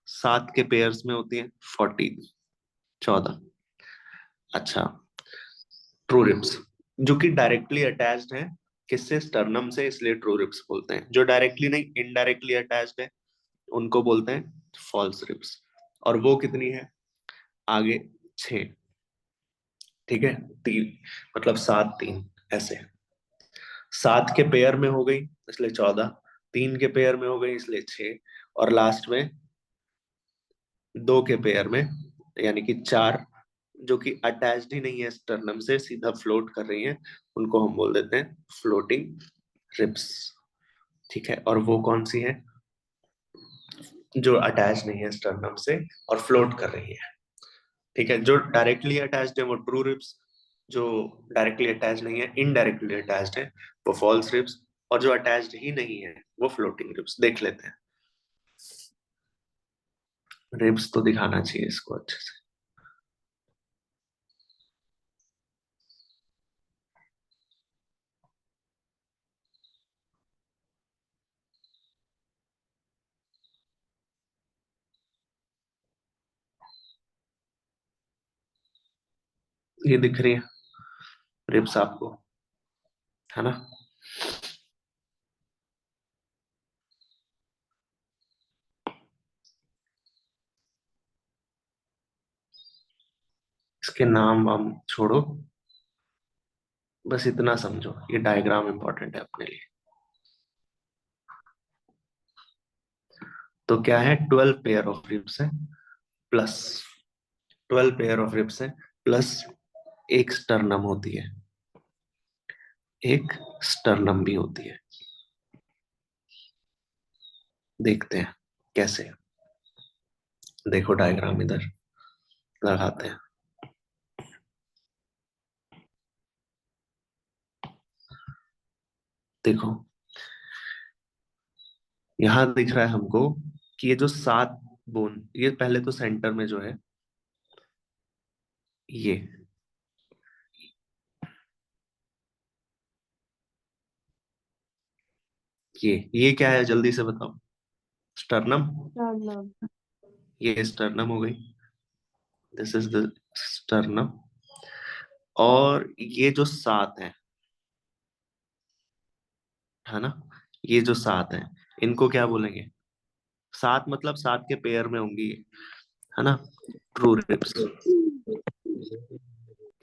S1: 7 के पेयर्स में होती है। 14, 14। अच्छा, ट्रू रिब्स जो कि डायरेक्टली अटैच्ड है किससे? स्टर्नम से, इसलिए ट्रू रिब्स बोलते हैं। जो डायरेक्टली नहीं, इनडायरेक्टली अटैच्ड है, उनको बोलते हैं फॉल्स रिब्स। और वो कितनी है? आगे 6। ठीक है, 3, मतलब 7 3 ऐसे। 7 के पेयर में हो गई इसलिए 14, 3 के पेयर में हो गई इसलिए 6, और लास्ट में 2 के पेयर में, यानी कि 4, जो कि अटैच्ड ही नहीं है स्टर्नम से, सीधा फ्लोट कर रही है, उनको हम बोल देते हैं फ्लोटिंग रिब्स। ठीक है, और वो कौन सी है? जो अटैच नहीं है स्टर्नम से और फ्लोट कर रही है। ठीक है, जो डायरेक्टली अटैच्ड है वो ट्रू रिब्स, जो डायरेक्टली अटैच नहीं है, इनडायरेक्टली अटैच्ड है, वो फॉल्स रिब्स, और जो अटैच्ड ही नहीं है वो फ्लोटिंग रिब्स। देख लेते हैं। रिब्स तो दिखाना चाहिए इसको अच्छे से। ये दिख रही है रिब्स आपको, है ना? इसके नाम वाम छोड़ो, बस इतना समझो, ये डायग्राम इंपॉर्टेंट है अपने लिए। तो क्या है? 12 पेयर ऑफ रिब्स है, प्लस 12 पेयर ऑफ रिब्स है, प्लस एक स्टर्नम होती है। एक स्टर्नम भी होती है। देखते हैं कैसे। देखो डायग्राम इधर लगाते हैं। देखो यहां दिख रहा है हमको कि ये जो 7 बोन, ये पहले तो सेंटर में जो है ये ये क्या है जल्दी से बताओ। स्टर्नम।
S2: sternum,
S1: ये स्टर्नम हो गई। This is the sternum. और ये जो 7 है ना, ये जो 7 है इनको क्या बोलेंगे? 7 मतलब 7 के पेयर में होंगी ये, है ना। ट्रू रिप्स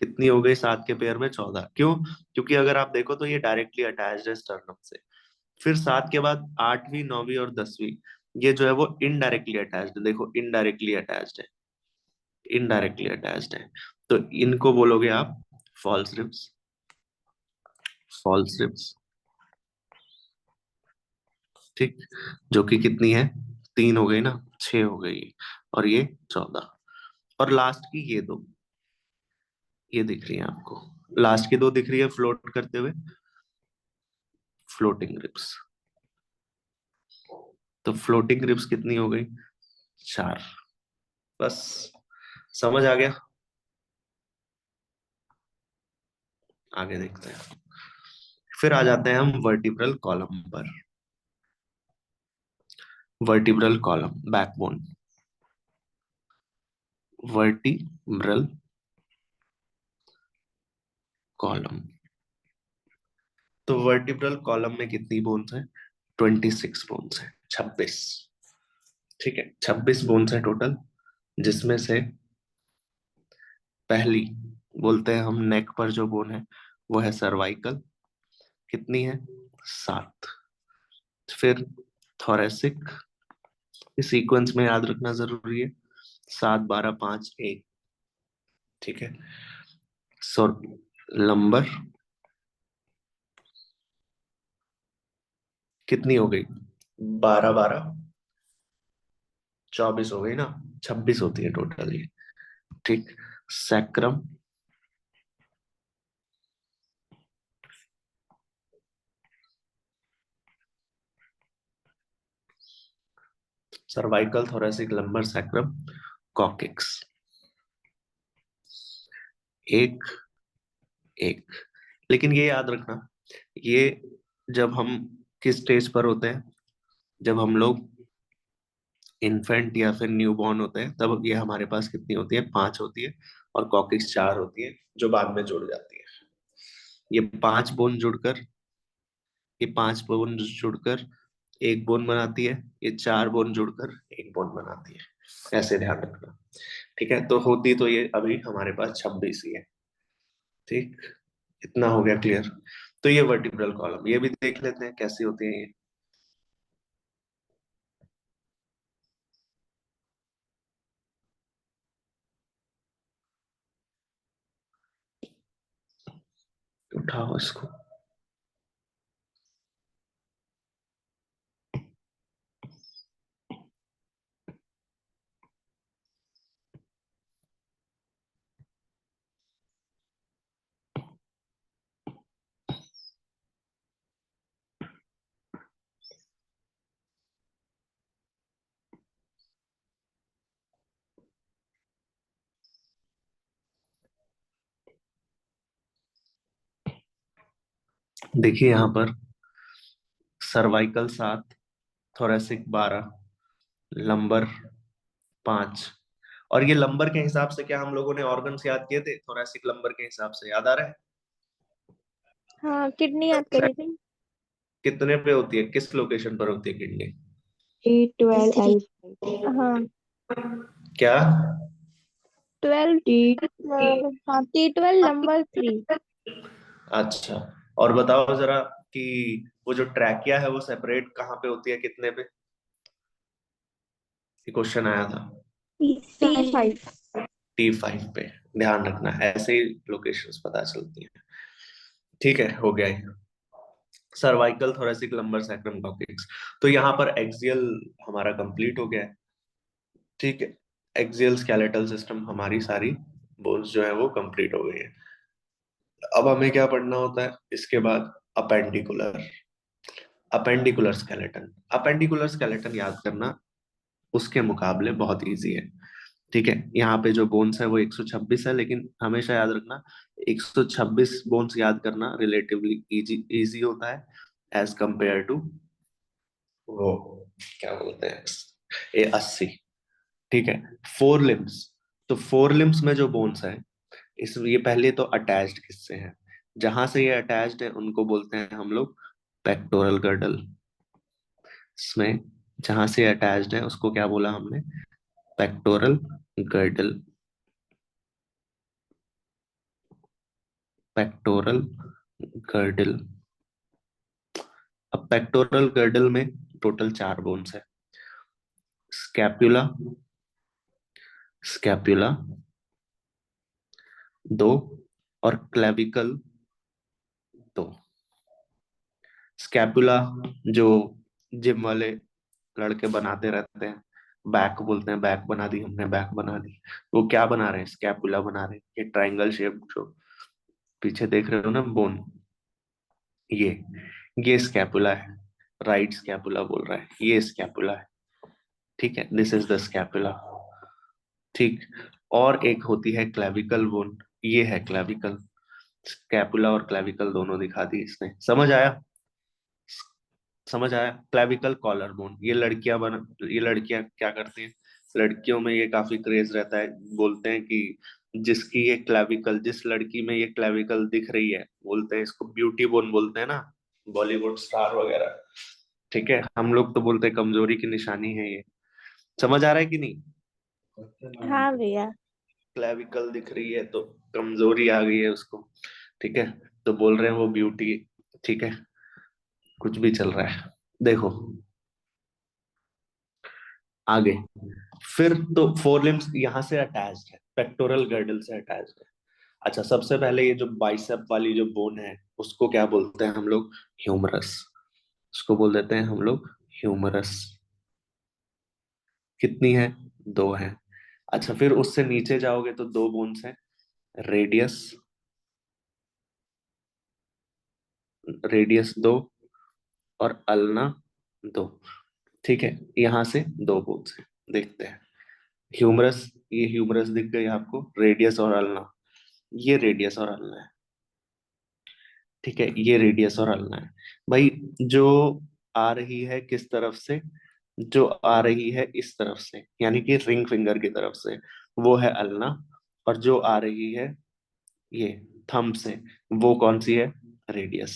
S1: कितनी हो गई? 7 के पेयर में 14। क्यों? क्योंकि अगर आप देखो तो ये डायरेक्टली अटैच्ड है स्टर्नम से। फिर 7 के बाद 8वीं 9वीं और 10वीं, ये जो है वो इनडायरेक्टली अटैच्ड है। देखो इनडायरेक्टली अटैच्ड है, इनडायरेक्टली अटैच्ड है। तो इनको बोलोगे आप फॉल्स रिप्स। फॉल्स रिप्स, ठीक। जो कि कितनी है? 3 हो गई ना, 6 हो गई, और ये 14। और लास्ट की ये दो, ये दिख रही है आपको। लास्ट की दो दिख रही है फ्लोट करते हुए, फ्लोटिंग रिप्स। तो फ्लोटिंग रिप्स कितनी हो गई? 4। बस समझ आ गया। आगे देखते हैं। फिर आ जाते हैं हम वर्टिब्रल कॉलम पर। Vertebral column, backbone. Vertebral column. तो वर्टिब्रल कॉलम में कितनी बोन्स है? 26 बोन्स है, 26। ठीक है, 26 बोन्स है टोटल, जिसमें से पहली बोलते हैं हम नेक पर जो बोन है वो है सर्वाइकल। कितनी है? 7। फिर थोरेसिक, इस सीक्वेंस में याद रखना जरूरी है। 7 12 5 1। ठीक है। सो लंबर कितनी हो गई? 12 12 24 हो गई ना, 26 होती है टोटल ये। ठीक। Sacrum, cervical thoracic lumbar sacrum coccyx. एक एक। लेकिन ये याद रखना, ये जब हम किस स्टेज पर होते हैं, जब हम लोग इन्फेंट या फिर न्यू बॉर्न होते हैं, तब ये हमारे पास कितनी होती है? 5 होती है। और कॉकिक्स 4 होती है, जो बाद में जुड़ जाती है। ये 5 बोन जुड़कर, ये 5 बोन जुड़कर एक बोन बनाती है। ये 4 बोन जुड़कर एक बोन बनाती है। ऐसे ध्यान रखना। ठीक है, तो होती तो ये अभी हमारे पास 26 ही है। ठीक, इतना हो गया क्लियर। तो ये वर्टिब्रल कॉलम, ये भी देख लेते हैं कैसी होती है ये। उठाओ इसको। देखिए यहाँ पर सर्वाइकल 7, थोरेसिक 12, लंबर 5। और ये लंबर के हिसाब से क्या हम लोगों ने ऑर्गन्स याद किए थे? थोरेसिक लंबर के हिसाब से याद आ रहा
S3: हाँ, किडनी याद
S1: है?
S3: करी थी।
S1: कितने पे होती है, किस लोकेशन पर होती है किडनी?
S2: T12L5,
S3: हाँ,
S1: क्या?
S3: 12
S2: T
S3: हाँ, T12 नंबर 3।
S1: अच्छा, और बताओ जरा कि वो जो ट्रैकिया है वो सेपरेट कहाँ पे होती है, कितने पे? ये क्वेश्चन आया था।
S3: T5।
S1: T5 पे। ध्यान रखना, ऐसे ही लोकेशंस पता चलती हैं। ठीक है, हो गया ये। Cervical, thoracic, lumbar, sacrum, coccyx. तो यहाँ पर एक्सियल हमारा कंप्लीट हो गया है। ठीक है, एक्सियल स्केलेटल सिस्टम हमारी सारी बोन्स जो है वो कंप्लीट हो गई है। अब हमें क्या पढ़ना होता है इसके बाद? Appendicular. Appendicular skeleton. Appendicular skeleton याद करना उसके मुकाबले बहुत इजी है। ठीक है, यहाँ पे जो बोन्स है वो 126 है, लेकिन हमेशा याद रखना 126 बोन्स याद करना रिलेटिवली इजी इजी होता है एज कंपेयर टू वो क्या बोलते हैं ये 80। ठीक है, फोर लिम्स। तो फोर लिम्स में जो बोन्स है, इस ये पहले तो अटैच्ड किससे हैं? जहां से ये अटैच्ड है उनको बोलते हैं हम लोग पेक्टोरल गर्डल। इसमें जहां से अटैच्ड है उसको क्या बोला हमने? Pectoral girdle. Pectoral girdle. अब पेक्टोरल गर्डल में टोटल चार बोन्स है। स्कैपुला, स्कैपुला दो, और क्लेविकल दो। स्कैपुला जो जिम वाले लड़के बनाते रहते हैं, बैक बोलते हैं, बैक बना दी हमने, बैक बना दी। वो क्या बना रहे हैं? स्कैपुला बना रहे हैं। ये ट्रायंगल शेप जो पीछे देख रहे हो ना बोन, ये ये स्कैपुला है। राइट स्कैपुला बोल रहा है, ये स्कैपुला है। ठीक है, दिस इज द स्कैपुला। ठीक। और एक होती है क्लेविकल बोन, ये है क्लेविकल। स्कैपुला और क्लेविकल दोनों दिखा दी इसने। समझ आया? समझ आया? क्लेविकल कॉलर बोन, ये लड़कियां क्या करती हैं? लड़कियों में ये काफी क्रेज रहता है। बोलते हैं कि जिसकी ये क्लेविकल, जिस लड़की में ये क्लेविकल दिख रही है, बोलते हैं इसको ब्यूटी बोन बोलते हैं ना, बॉलीवुड स्टार वगैरह। ठीक है, हम लोग तो बोलते हैं कमजोरी की निशानी है ये। समझ आ रहा है कि नहीं?
S3: हाँ भैया।
S1: क्लेविकल दिख रही है तो कमजोरी आ गई है उसको। ठीक है, तो बोल रहे हैं वो ब्यूटी। ठीक है, कुछ भी चल रहा है। देखो आगे। फिर तो फोर लिम्स यहाँ से अटैच्ड है, पेक्टोरल गर्डल से अटैच्ड है। अच्छा, सबसे पहले ये जो बाइसेप वाली जो बोन है उसको क्या बोलते हैं हम लोग? ह्यूमरस। उसको बोल देते हैं हम लोग ह्यूमरस। कितनी है? दो है। अच्छा, फिर उससे नीचे जाओगे तो दो बोन्स हैं, रेडियस, रेडियस दो, और अल्ना दो। ठीक है, यहाँ से दो बोन्स हैं। देखते हैं। ह्यूमरस, ये ह्यूमरस दिख गई आपको, रेडियस और अल्ना, ये रेडियस और अल्ना है। ठीक है, ये रेडियस और अल्ना है। भाई जो आ रही है किस तरफ से? जो आ रही है इस तरफ से, यानी कि रिंग फिंगर की तरफ से, वो है अल्ना। और जो आ रही है ये थंब से, वो कौन सी है? रेडियस।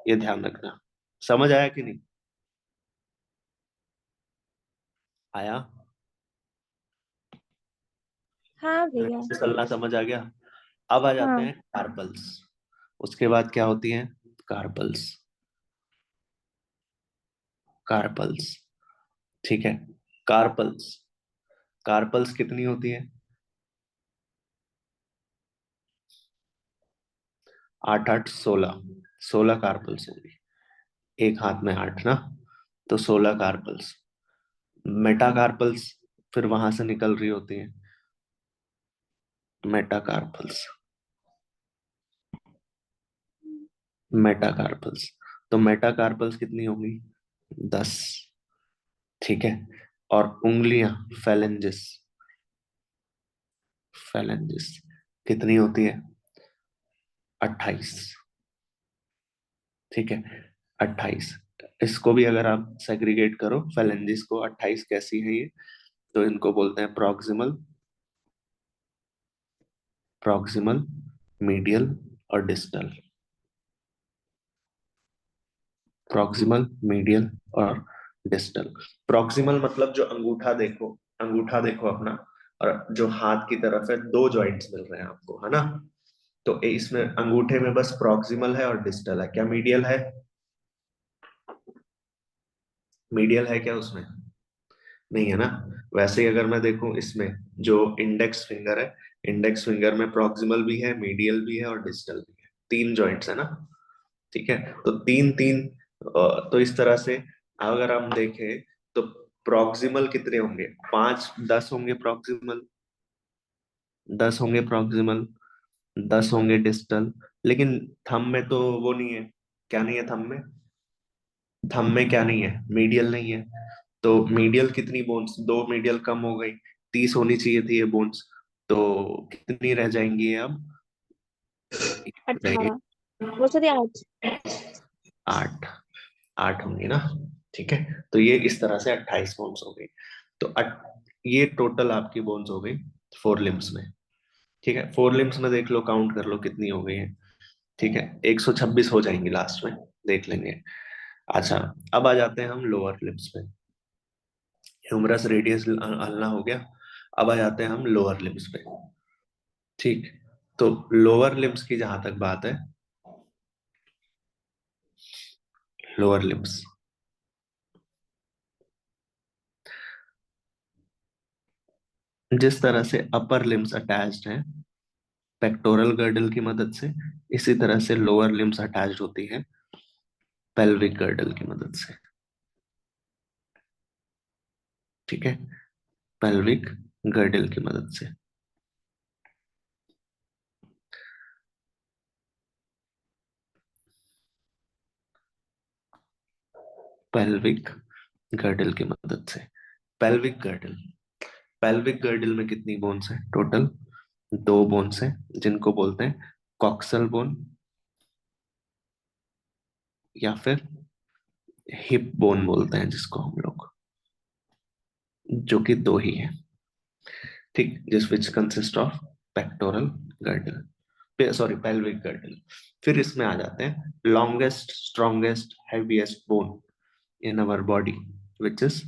S1: ये ध्यान रखना। समझ आया कि नहीं आया?
S3: हाँ भैया।
S1: रेडियस अल्ना समझ आ गया। अब आ जाते
S3: हाँ।
S1: हैं कार्पल्स। उसके बाद क्या होती हैं? कार्पल्स। कार्पल्स। ठीक है, कार्पल्स। कार्पल्स कितनी होती है? आठ आठ 16। 16 कार्पल्स होंगी। एक हाथ में आठ ना, तो 16 कार्पल्स। मेटाकार्पल्स फिर वहां से निकल रही होती है, मेटाकार्पल्स। मेटाकार्पल्स। तो मेटाकार्पल्स कितनी होंगी? 10। ठीक है, और उंगलियां, फेलेंजिस, फेलेंजिस कितनी होती है? 28। ठीक है, 28। इसको भी अगर आप सेग्रीगेट करो फेलेंजिस को, 28 कैसी है ये? तो इनको बोलते हैं प्रॉक्सिमल, प्रॉक्सिमल, मीडियल और डिस्टल। प्रॉक्सिमल, मीडियल और डिस्टल। प्रॉक्सिमल मतलब जो अंगूठा देखो, अंगूठा देखो अपना, और जो हाथ की तरफ है दो जॉइंट्स मिल रहे हैं आपको, है ना? तो इसमें अंगूठे में बस प्रॉक्सिमल है और डिस्टल है। क्या मीडियल है? मीडियल है क्या उसमें? नहीं है ना। वैसे ही अगर मैं देखूं इसमें, जो इंडेक्स फिंगर है, इंडेक्स फिंगर में प्रॉक्सिमल भी है, मीडियल भी है और डिस्टल भी है। तीन जॉइंट्स है ना, ठीक है। तो तीन तीन तो इस तरह से अगर हम देखें तो प्रॉक्सिमल कितने होंगे, 5 10 होंगे प्रॉक्सिमल, 10 होंगे प्रॉक्सिमल, 10 होंगे डिस्टल। लेकिन थंब में तो वो नहीं है, क्या नहीं है थंब में, थंब में क्या नहीं है, मीडियल नहीं है। तो मीडियल कितनी बोन्स, दो मीडियल कम हो गई, 30 होनी चाहिए थी ये बोन्स। तो कितनी रह जाएंगी ये अब, रह जाएंगी
S3: 18 वो सॉरी 8।
S1: 8, 8 होंगी ना, ठीक है। तो ये इस तरह से 28 बोन्स हो गई। तो ये टोटल आपकी बोन्स हो गई फोर लिम्स में, ठीक है। फोर लिम्स में देख लो, काउंट कर लो कितनी हो गई है, ठीक है। 126 हो जाएंगी लास्ट में, देख लेंगे। अच्छा, अब आ जाते हैं हम लोअर लिम्स पे। ह्यूमरस रेडियस हलना हो गया, अब आ जाते हैं हम लोअर लिम्स पे, ठीक। तो लोअर लिम्स की जहां तक बात है, लोअर लिम्स जिस तरह से अपर लिम्स अटैच्ड हैं पेक्टोरल गर्डल की मदद से, इसी तरह से लोअर लिम्स अटैच्ड होती है पेल्विक गर्डल की मदद से, ठीक है, पेल्विक गर्डल की मदद से। पेल्विक गर्डल की मदद से। पेल्विक गर्डल, पेल्विक गर्डल में कितनी बोन्स है टोटल, दो बोन्स है, जिनको बोलते हैं कॉक्सल बोन या फिर हिप बोन बोलते हैं जिसको हम लोग, जो कि दो ही है, ठीक। जिस which consist of pectoral girdle, sorry pelvic girdle. फिर इसमें आ जाते हैं longest strongest heaviest bone in our body, which is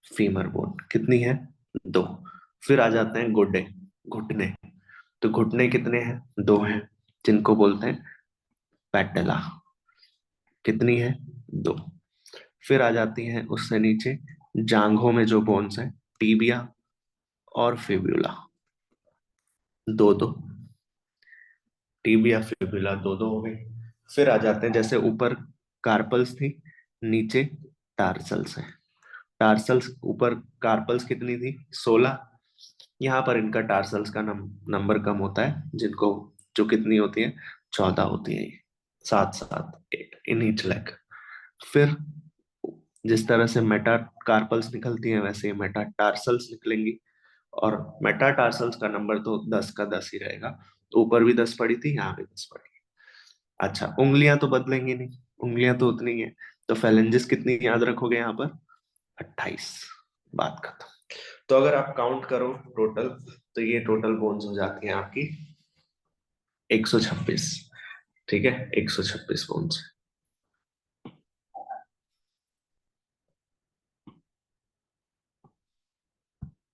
S1: femur bone. कितनी है, दो। फिर आ जाते हैं गोडे, घुटने। तो घुटने कितने हैं, दो हैं, जिनको बोलते हैं पैटेला। कितनी है, दो। फिर आ जाती हैं उससे नीचे जांघों में जो बोन्स हैं, टीबिया और फिब्यूला, दो दो। टीबिया फिब्यूला दो दो हो गई। फिर आ जाते हैं जैसे ऊपर कार्पल्स थी, नीचे टार्सल्स है। टार्सल्स ऊपर, कार्पल्स कितनी थी, 16। यहाँ पर इनका टार्सल्स का नंबर कम होता है, जिनको, जो कितनी होती है, 14 होती है, 7 7 इन ईच लेग। फिर जिस तरह से मेटा कार्पल्स निकलती हैं, वैसे ही मेटा टार्सल्स निकलेंगी। और मेटाटार्सल्स का नंबर तो 10 का 10 ही रहेगा, तो ऊपर भी 10 पड़ी थी, यहाँ भी 10 पड़ी। अच्छा, उंगलियां तो बदलेंगी नहीं, उंगलियां तो उतनी ही है। तो फेलेंजेस कितनी याद रखोगे यहाँ पर, 28। बात खत्म। तो अगर आप काउंट करो टोटल, तो ये टोटल बोन्स हो जाती हैं आपकी 126, ठीक है, 126 बोन्स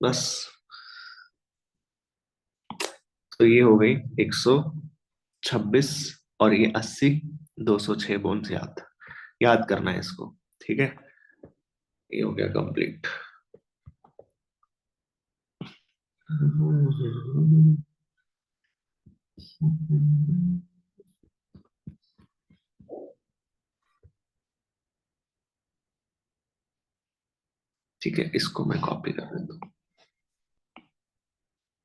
S1: बस। तो ये हो गई 126 और ये 80, 206 बोन्स याद याद करना है इसको, ठीक है। ये हो गया कंप्लीट। ठीक है, इसको मैं कॉपी कर देता हूँ,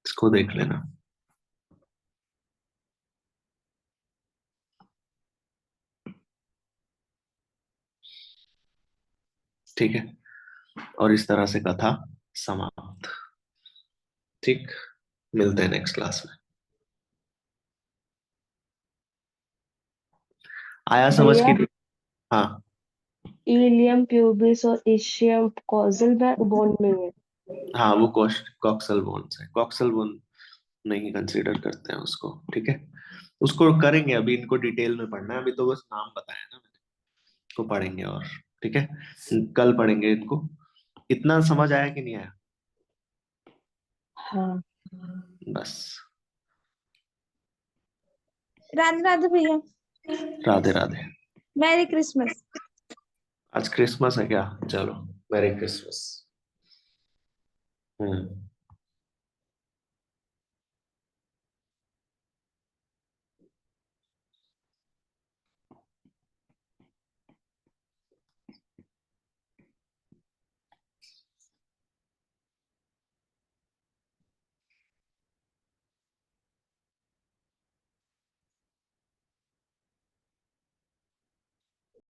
S1: इसको देख लेना। ठीक है, और इस तरह से कथा समाप्त, ठीक। मिलते हैं नेक्स्ट क्लास में। आया समझ
S2: भैया,
S1: की, हाँ।
S2: इलियम प्यूबिस और इशियम कॉजल बोन में है।
S1: हाँ, वो कॉक्सल बोन्स है, कॉक्सल बोन नहीं कंसीडर करते हैं उसको, ठीक है। उसको करेंगे, अभी इनको डिटेल में पढ़ना है, अभी तो बस नाम बताया ना मैंने, इसको पढ़ेंगे और, ठीक है, कल पढ़ेंगे इनको। इतना समझ आया कि नहीं आया,
S2: हाँ।
S1: बस।
S3: राधे राधे भैया।
S1: राधे राधे।
S3: Merry Christmas.
S1: आज क्रिसमस है क्या, चलो, मैरी क्रिसमस। हम्म।